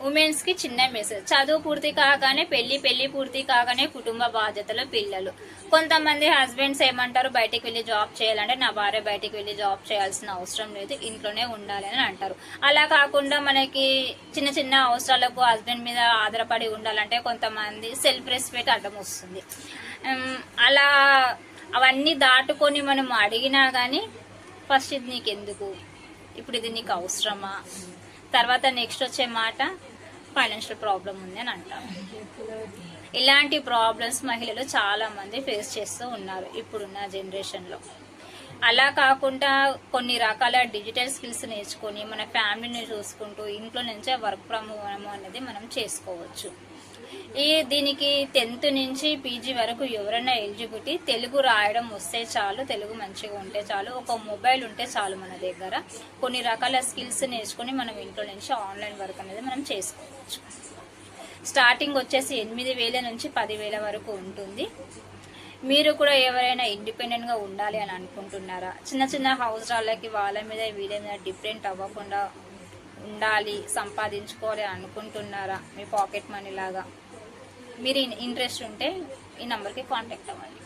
Women's కి చిన్న message, చదువు పూర్తి కాగానే పెళ్లి పూర్తి కాగానే కుటుంబ బాధ్యతలు, పిల్లలు. కొంతమంది హస్బెండ్స్ ఏమంటారు, బయటికి వెళ్ళి జాబ్ చేయాలంటే నా భార్య బయటికి వెళ్ళి జాబ్ చేయాల్సిన అవసరం లేదు, ఇంట్లోనే ఉండాలి అని అంటారు. అలా కాకుండా మనకి చిన్న చిన్న అవసరాలకు హస్బెండ్ మీద ఆధారపడి ఉండాలంటే కొంతమంది సెల్ఫ్ రెస్పెక్ట్ అడ్డం వస్తుంది. అలా అవన్నీ దాటుకొని మనం అడిగినా కానీ ఫస్ట్ ఇది నీకెందుకు, ఇప్పుడు ఇది నీకు అవసరమా, తర్వాత నెక్స్ట్ వచ్చే మాట ఫైనాన్షియల్ ప్రాబ్లం ఉంది అని అంటారు. ఇలాంటి ప్రాబ్లమ్స్ మహిళలు చాలా మంది ఫేస్ చేస్తూ ఉన్నారు ఇప్పుడున్న జనరేషన్లో. అలా కాకుండా కొన్ని రకాల డిజిటల్ స్కిల్స్ నేర్చుకొని మన ఫ్యామిలీని చూసుకుంటూ ఇంట్లో నుంచే వర్క్ ఫ్రమ్ హోమ్ అనేది మనం చేసుకోవచ్చు. దీనికి 10th నుంచి పీజీ వరకు ఎవరైనా ఎలిజిబిలిటీ, తెలుగు రాయడం వస్తే చాలు, తెలుగు మంచిగా ఉంటే చాలు, ఒక మొబైల్ ఉంటే చాలు మన దగ్గర. కొన్ని రకాల స్కిల్స్ నేర్చుకుని మనం ఇంట్లో నుంచి ఆన్లైన్ వర్క్ అనేది మనం చేసుకోవచ్చు. స్టార్టింగ్ వచ్చేసి 8,000 నుంచి 10,000 వరకు ఉంటుంది. మీరు కూడా ఎవరైనా ఇండిపెండెంట్గా ఉండాలి అని అనుకుంటున్నారా, చిన్న చిన్న హౌస్ రాళ్ళకి వాళ్ళ మీద వీళ్ళ మీద డిపెండ్ అవ్వకుండా ఉండాలి, సంపాదించుకోవాలి అనుకుంటున్నారా, మీ పాకెట్ మనీ లాగా, మీరు ఇంట్రెస్ట్ ఉంటే ఈ నెంబర్కి కాంటాక్ట్ అవ్వండి.